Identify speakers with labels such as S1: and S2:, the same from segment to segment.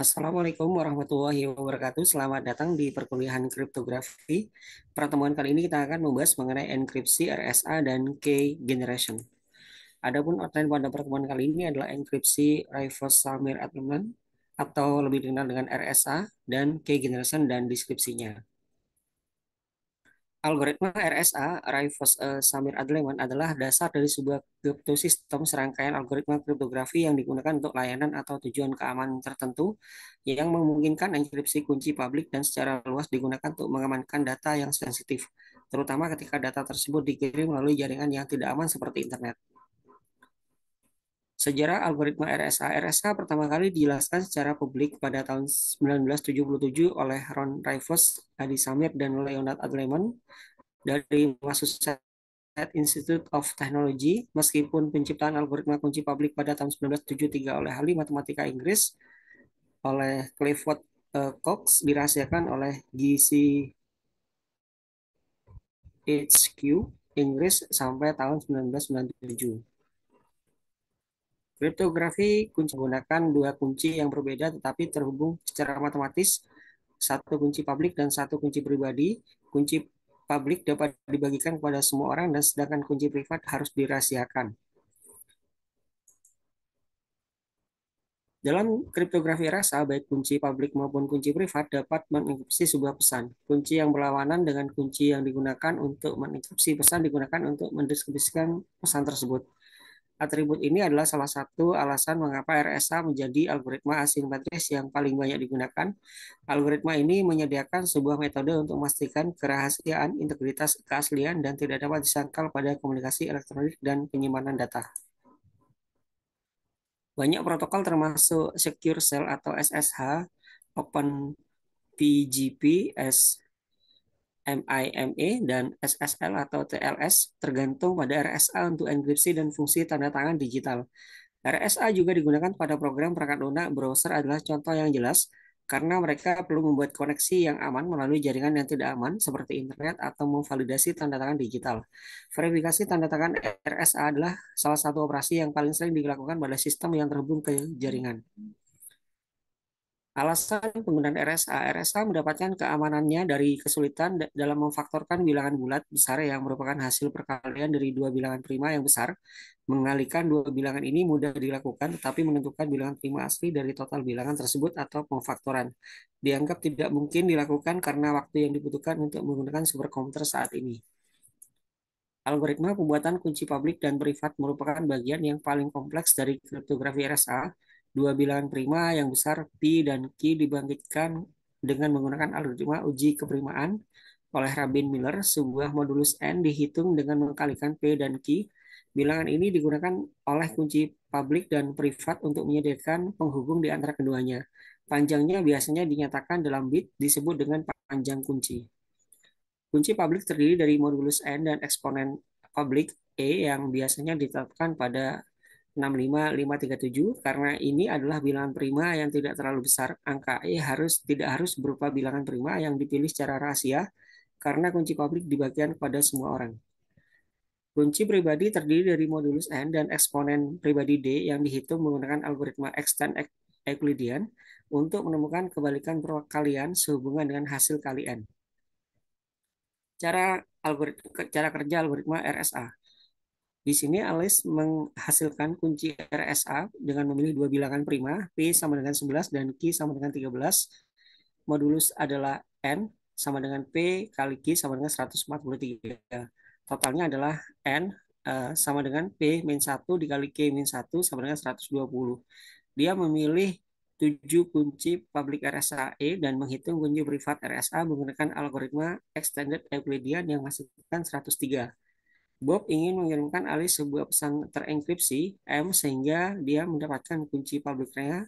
S1: Assalamualaikum warahmatullahi wabarakatuh. Selamat datang di perkuliahan kriptografi. Pertemuan kali ini kita akan membahas mengenai enkripsi RSA dan key generation. Adapun outline pada pertemuan kali ini adalah enkripsi Rivers-Samir-Adleman atau lebih dikenal dengan RSA dan key generation dan deskripsinya. Algoritma RSA, Rivers-Samir-Adleman adalah dasar dari sebuah kriptosistem serangkaian algoritma kriptografi yang digunakan untuk layanan atau tujuan keamanan tertentu yang memungkinkan enkripsi kunci publik dan secara luas digunakan untuk mengamankan data yang sensitif, terutama ketika data tersebut dikirim melalui jaringan yang tidak aman seperti internet. Sejarah algoritma RSA. RSA pertama kali dijelaskan secara publik pada tahun 1977 oleh Ron Rivers, Adi Samir, dan Leonard Adleman dari Massachusetts Institute of Technology. Meskipun penciptaan algoritma kunci publik pada tahun 1973 oleh ahli matematika Inggris oleh Clifford Cox dirahasiakan oleh GCHQ Inggris sampai tahun 1997. Kriptografi kunci menggunakan dua kunci yang berbeda tetapi terhubung secara matematis, satu kunci publik dan satu kunci pribadi. Kunci publik dapat dibagikan kepada semua orang dan sedangkan kunci privat harus dirahasiakan. Dalam kriptografi rasa, baik kunci publik maupun kunci privat dapat mengenkripsi sebuah pesan. Kunci yang berlawanan dengan kunci yang digunakan untuk mengenkripsi pesan digunakan untuk mendeskripsikan pesan tersebut. Atribut ini adalah salah satu alasan mengapa RSA menjadi algoritma asimetris yang paling banyak digunakan. Algoritma ini menyediakan sebuah metode untuk memastikan kerahasiaan, integritas, keaslian, dan tidak dapat disangkal pada komunikasi elektronik dan penyimpanan data. Banyak protokol termasuk Secure Shell atau SSH, OpenPGP, MIME, dan SSL atau TLS tergantung pada RSA untuk enkripsi dan fungsi tanda tangan digital. RSA juga digunakan pada program perangkat lunak browser adalah contoh yang jelas karena mereka perlu membuat koneksi yang aman melalui jaringan yang tidak aman seperti internet atau memvalidasi tanda tangan digital. Verifikasi tanda tangan RSA adalah salah satu operasi yang paling sering dilakukan pada sistem yang terhubung ke jaringan. Alasan penggunaan RSA. RSA mendapatkan keamanannya dari kesulitan dalam memfaktorkan bilangan bulat besar yang merupakan hasil perkalian dari dua bilangan prima yang besar. Mengalihkan dua bilangan ini mudah dilakukan, tetapi menentukan bilangan prima asli dari total bilangan tersebut atau pemfaktoran dianggap tidak mungkin dilakukan karena waktu yang dibutuhkan untuk menggunakan superkomputer saat ini. Algoritma pembuatan kunci publik dan privat merupakan bagian yang paling kompleks dari kriptografi RSA. Dua bilangan prima yang besar P dan Q dibangkitkan dengan menggunakan algoritma uji keprimaan oleh Rabin Miller. Sebuah modulus N dihitung dengan mengkalikan P dan Q. Bilangan ini digunakan oleh kunci publik dan privat untuk menyediakan penghubung di antara keduanya. Panjangnya biasanya dinyatakan dalam bit disebut dengan panjang kunci. Kunci publik terdiri dari modulus N dan eksponen publik E yang biasanya ditetapkan pada 65537. Karena ini adalah bilangan prima yang tidak terlalu besar, angka E tidak harus berupa bilangan prima yang dipilih secara rahasia karena kunci publik dibagikan kepada semua orang. Kunci pribadi terdiri dari modulus N dan eksponen pribadi D yang dihitung menggunakan algoritma extend Euclidean untuk menemukan kebalikan perkalian sehubungan dengan hasil kali N. Cara kerja algoritma RSA. Di sini Alice menghasilkan kunci RSA dengan memilih dua bilangan prima, P sama dengan 11 dan Q sama dengan 13. Modulus adalah N sama dengan P kali Q sama dengan 143. Totalnya adalah N sama dengan P min 1 dikali Q min 1 sama dengan 120. Dia memilih 7 kunci publik RSA-E dan menghitung kunci privat RSA menggunakan algoritma Extended Euclidean yang menghasilkan 103. Bob ingin mengirimkan Alice sebuah pesan terenkripsi M sehingga dia mendapatkan kunci publiknya,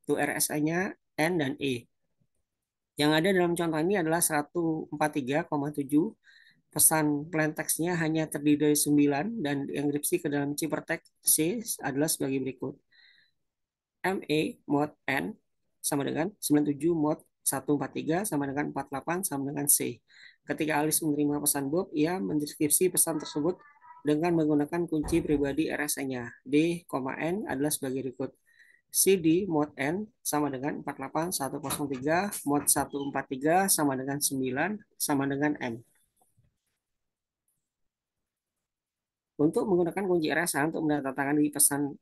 S1: itu RSA-nya N dan E. Yang ada dalam contoh ini adalah 143,7. Pesan plaintext-nya hanya terdiri dari 9 dan dienkripsi ke dalam ciphertext C adalah sebagai berikut. ME mod N sama dengan 97 mod 143 sama dengan 48 sama dengan C. Ketika Alice menerima pesan Bob, ia mendeskripsi pesan tersebut dengan menggunakan kunci pribadi RSA-nya. D, N adalah sebagai berikut. CD mod N sama dengan 48103, mod 143 sama dengan 9, sama dengan M. Untuk menggunakan kunci RSA untuk menandatangani pesan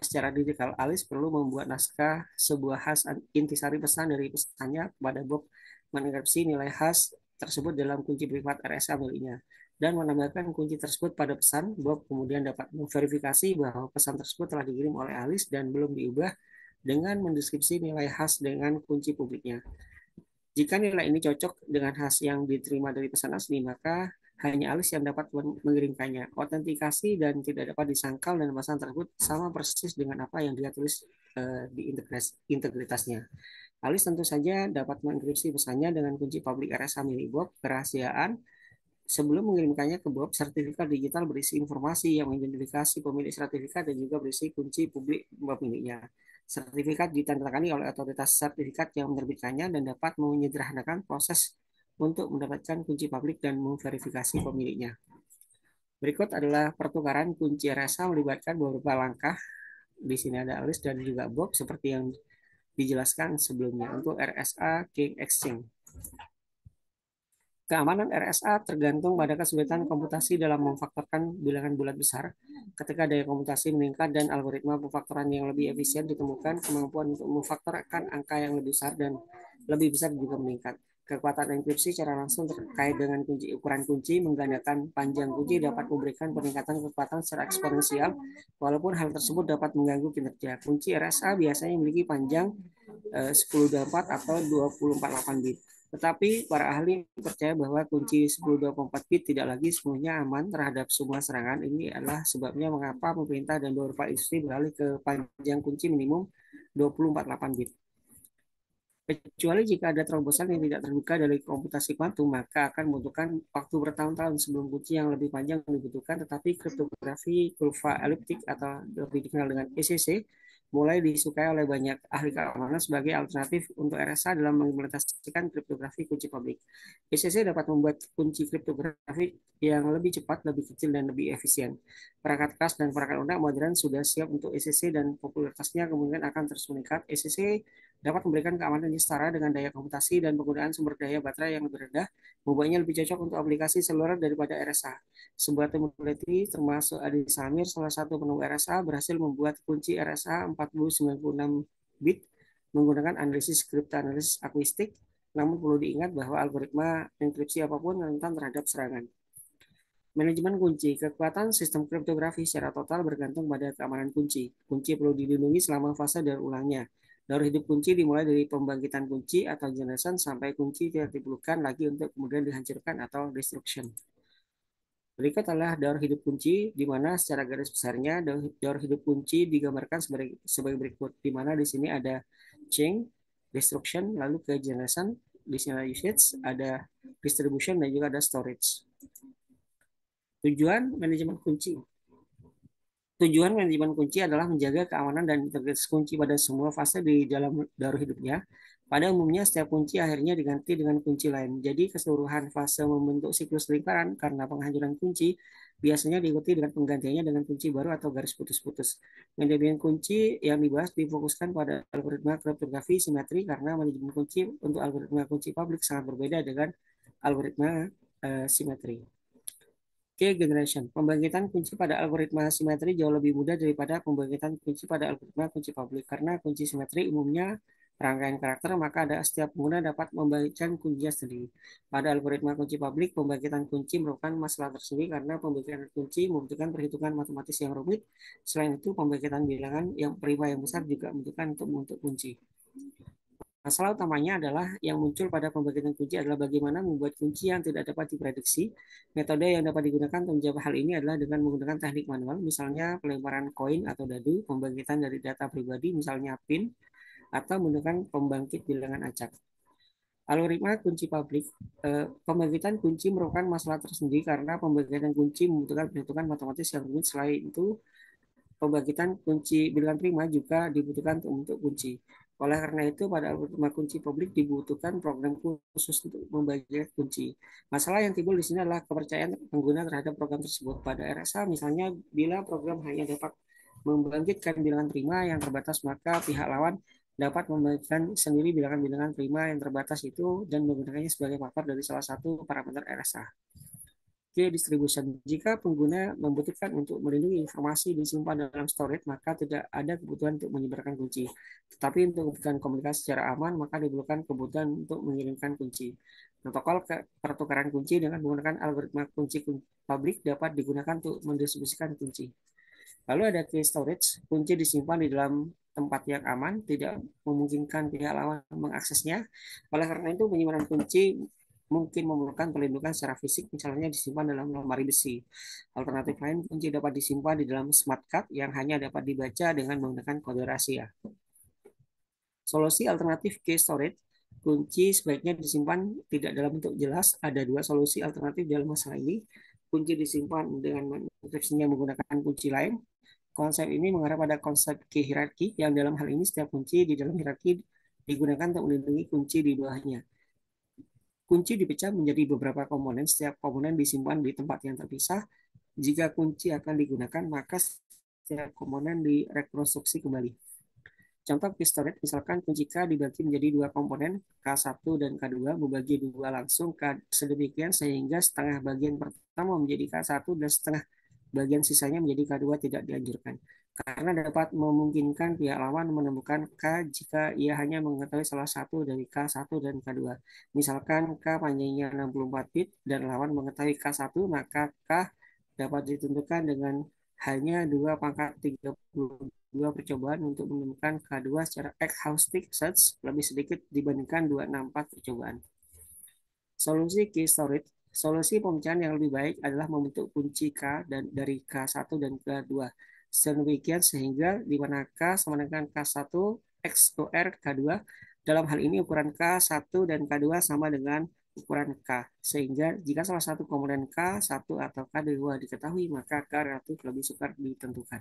S1: secara digital, Alice perlu membuat naskah sebuah hash intisari pesan dari pesannya kepada Bob, mengenkripsi nilai hash tersebut dalam kunci privat RSA miliknya, dan menambahkan kunci tersebut pada pesan. Bob kemudian dapat memverifikasi bahwa pesan tersebut telah dikirim oleh Alice dan belum diubah dengan mendeskripsi nilai hash dengan kunci publiknya. Jika nilai ini cocok dengan hash yang diterima dari pesan asli, maka hanya Alice yang dapat mengirimkannya. Autentikasi dan tidak dapat disangkal dan pesan tersebut sama persis dengan apa yang dia tulis di integritasnya. Alice tentu saja dapat mengenkripsi pesannya dengan kunci publik RSA milik Bob, kerahasiaan. Sebelum mengirimkannya ke Bob, sertifikat digital berisi informasi yang mengidentifikasi pemilik sertifikat dan juga berisi kunci publik pemiliknya. Sertifikat ditandatangani oleh otoritas sertifikat yang menerbitkannya dan dapat menyederhanakan proses untuk mendapatkan kunci publik dan memverifikasi pemiliknya. Berikut adalah pertukaran kunci RSA melibatkan beberapa langkah. Di sini ada Alice dan juga Bob seperti yang dijelaskan sebelumnya untuk RSA King Exchange. Keamanan RSA tergantung pada kesulitan komputasi dalam memfaktorkan bilangan bulat besar. Ketika daya komputasi meningkat dan algoritma pemfaktoran yang lebih efisien ditemukan, kemampuan untuk memfaktorkan angka yang lebih besar dan lebih besar juga meningkat. Kekuatan enkripsi secara langsung terkait dengan kunci ukuran kunci menggandakan panjang kunci dapat memberikan peningkatan kekuatan secara eksponensial, walaupun hal tersebut dapat mengganggu kinerja. Kunci RSA biasanya memiliki panjang 1024 atau 2048 bit. Tetapi para ahli percaya bahwa kunci 1024 bit tidak lagi sepenuhnya aman terhadap semua serangan. Ini adalah sebabnya mengapa pemerintah dan beberapa industri beralih ke panjang kunci minimum 2048 bit. Kecuali jika ada terobosan yang tidak terbuka dari komputasi kuantum, maka akan membutuhkan waktu bertahun-tahun sebelum kunci yang lebih panjang dibutuhkan. Tetapi kriptografi kurva eliptik atau lebih dikenal dengan ECC mulai disukai oleh banyak ahli keamanan sebagai alternatif untuk RSA dalam mengimplementasikan kriptografi kunci publik. ECC dapat membuat kunci kriptografi yang lebih cepat, lebih kecil, dan lebih efisien. Perangkat keras dan perangkat lunak modern sudah siap untuk ECC dan popularitasnya kemungkinan akan terus meningkat. ECC dapat memberikan keamanan yang setara dengan daya komputasi dan penggunaan sumber daya baterai yang lebih rendah, membuatnya lebih cocok untuk aplikasi seluler daripada RSA. Sebuah tim peneliti termasuk Adi Samir, salah satu penemuh RSA, berhasil membuat kunci RSA 4096 bit menggunakan analisis kriptoanalisis akuistik, namun perlu diingat bahwa algoritma enkripsi apapun rentan terhadap serangan. Manajemen kunci. Kekuatan sistem kriptografi secara total bergantung pada keamanan kunci. Kunci perlu dilindungi selama fase daur ulangnya. Daur hidup kunci dimulai dari pembangkitan kunci atau generation sampai kunci tidak diperlukan lagi untuk kemudian dihancurkan atau destruction. Berikut adalah daur hidup kunci, di mana secara garis besarnya daur hidup kunci digambarkan sebagai berikut, di mana di sini ada chain, destruction, lalu ke generation, di sini ada usage, ada distribution, dan juga ada storage. Tujuan manajemen kunci. Tujuan manajemen kunci adalah menjaga keamanan dan integritas kunci pada semua fase di dalam daur hidupnya. Pada umumnya, setiap kunci akhirnya diganti dengan kunci lain. Jadi, keseluruhan fase membentuk siklus lingkaran karena penghancuran kunci biasanya diikuti dengan penggantiannya dengan kunci baru atau garis putus-putus. Manajemen kunci yang dibahas difokuskan pada algoritma kriptografi simetri karena manajemen kunci untuk algoritma kunci publik sangat berbeda dengan algoritma simetri. Key generation. Pembangkitan kunci pada algoritma simetri jauh lebih mudah daripada pembangkitan kunci pada algoritma kunci publik. Karena kunci simetri umumnya rangkaian karakter, maka setiap pengguna dapat membagikan kuncinya sendiri. Pada algoritma kunci publik, pembangkitan kunci merupakan masalah tersendiri karena pembangkitan kunci membutuhkan perhitungan matematis yang rumit. Selain itu, pembangkitan bilangan yang prima yang besar juga membutuhkan untuk membentuk kunci. Masalah utamanya adalah yang muncul pada pembagian kunci adalah bagaimana membuat kunci yang tidak dapat diprediksi. Metode yang dapat digunakan untuk menjawab hal ini adalah dengan menggunakan teknik manual, misalnya pelemparan koin atau dadu, pembangkitan dari data pribadi, misalnya PIN, atau menggunakan pembangkit bilangan acak. Algoritma kunci publik, pembangkitan kunci merupakan masalah tersendiri karena pembangkitan kunci membutuhkan perhitungan matematis yang rumit. Selain itu, pembangkitan kunci bilangan prima juga dibutuhkan untuk membentuk kunci. Oleh karena itu, pada algoritma kunci publik dibutuhkan program khusus untuk membagikan kunci. Masalah yang timbul di sini adalah kepercayaan pengguna terhadap program tersebut. Pada RSA, misalnya, bila program hanya dapat membangkitkan bilangan prima yang terbatas, maka pihak lawan dapat membangkitkan sendiri bilangan-bilangan prima yang terbatas itu dan menggunakannya sebagai faktor dari salah satu parameter RSA. Key distribution. Jika pengguna membutuhkan untuk melindungi informasi disimpan dalam storage, maka tidak ada kebutuhan untuk menyebarkan kunci. Tetapi untuk kebutuhan komunikasi secara aman, maka diperlukan kebutuhan untuk mengirimkan kunci. Protokol pertukaran kunci dengan menggunakan algoritma kunci publik dapat digunakan untuk mendistribusikan kunci. Lalu ada key storage, kunci disimpan di dalam tempat yang aman, tidak memungkinkan pihak lawan mengaksesnya. Oleh karena itu, penyimpanan kunci mungkin memerlukan perlindungan secara fisik, misalnya disimpan dalam lemari besi. Alternatif lain, kunci dapat disimpan di dalam smart card yang hanya dapat dibaca dengan menggunakan kode rahasia. Solusi alternatif key storage, kunci sebaiknya disimpan tidak dalam bentuk jelas. Ada dua solusi alternatif dalam masalah ini. Kunci disimpan dengan mengenkripsinya menggunakan kunci lain. Konsep ini mengarah pada konsep key hierarki, yang dalam hal ini setiap kunci di dalam hierarki digunakan untuk melindungi kunci di bawahnya. Kunci dipecah menjadi beberapa komponen, setiap komponen disimpan di tempat yang terpisah. Jika kunci akan digunakan, maka setiap komponen direkonstruksi kembali. Contoh key storage, misalkan kunci K dibagi menjadi dua komponen, K1 dan K2, membagi dua langsung sedemikian sehingga setengah bagian pertama menjadi K1 dan setengah bagian sisanya menjadi K2 tidak dianjurkan. Karena dapat memungkinkan pihak lawan menemukan K jika ia hanya mengetahui salah satu dari K1 dan K2. Misalkan K panjangnya 64 bit dan lawan mengetahui K1, maka K dapat ditentukan dengan hanya 2 pangkat 32 percobaan untuk menemukan K2 secara exhaustive search lebih sedikit dibandingkan 264 percobaan. Solusi key storage. Solusi pemecahan yang lebih baik adalah membentuk kunci K dan dari K1 dan K2. Sedemikian sehingga di mana K sama dengan K1 XOR K2. Dalam hal ini ukuran K1 dan K2 sama dengan ukuran K. Sehingga jika salah satu komponen K1 atau K2 diketahui, maka K relatif lebih sukar ditentukan.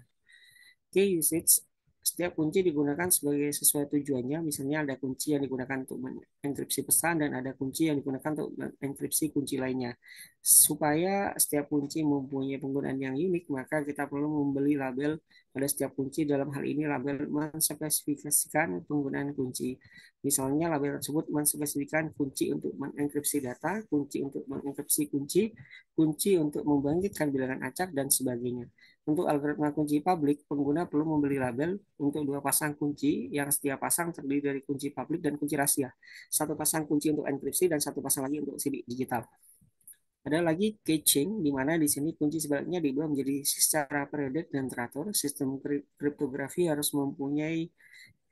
S1: Key usage, setiap kunci digunakan sebagai sesuai tujuannya. Misalnya ada kunci yang digunakan untuk mengenkripsi pesan dan ada kunci yang digunakan untuk mengenkripsi kunci lainnya. Supaya setiap kunci mempunyai penggunaan yang unik, maka kita perlu membeli label pada setiap kunci. Dalam hal ini label menspesifikasikan penggunaan kunci. Misalnya label tersebut menspesifikasikan kunci untuk mengenkripsi data, kunci untuk mengenkripsi kunci, kunci untuk membangkitkan bilangan acak, dan sebagainya. Untuk algoritma kunci publik, pengguna perlu membeli label untuk dua pasang kunci yang setiap pasang terdiri dari kunci publik dan kunci rahasia. Satu pasang kunci untuk enkripsi dan satu pasang lagi untuk sidik digital. Ada lagi caching, di mana di sini kunci sebaliknya diubah menjadi secara periodik dan teratur. Sistem kriptografi harus mempunyai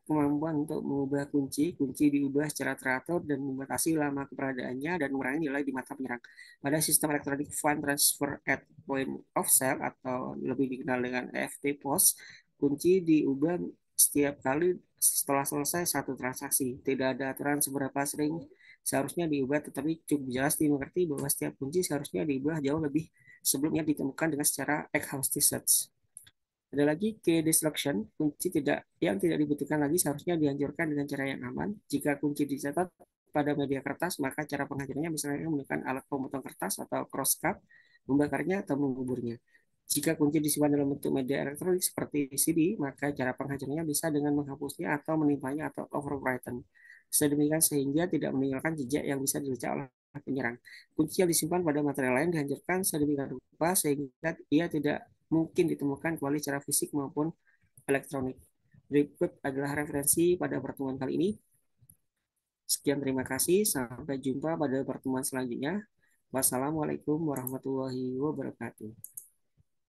S1: kemampuan untuk mengubah kunci. Kunci diubah secara teratur dan membatasi lama keberadaannya dan mengurangi nilai di mata penyerang. Pada sistem electronic fund transfer at point of sale atau lebih dikenal dengan EFT POS, kunci diubah setiap kali setelah selesai satu transaksi. Tidak ada aturan seberapa sering seharusnya diubah, tetapi cukup jelas dimengerti bahwa setiap kunci seharusnya diubah jauh lebih sebelumnya ditemukan dengan secara exhaustive search. Ada lagi key destruction, kunci yang tidak dibutuhkan lagi seharusnya dihancurkan dengan cara yang aman. Jika kunci dicatat pada media kertas, maka cara penghancurannya misalnya menggunakan alat pemotong kertas atau crosscut, membakarnya atau menguburnya. Jika kunci disimpan dalam bentuk media elektronik seperti CD, maka cara penghancurannya bisa dengan menghapusnya atau menimpanya atau overwritten. Sedemikian sehingga tidak meninggalkan jejak yang bisa dibaca oleh penyerang. Kunci yang disimpan pada material lain dihancurkan sedemikian rupa sehingga ia tidak mungkin ditemukan kecuali secara fisik maupun elektronik. Berikut adalah referensi pada pertemuan kali ini. Sekian, terima kasih. Sampai jumpa pada pertemuan selanjutnya. Wassalamualaikum warahmatullahi wabarakatuh.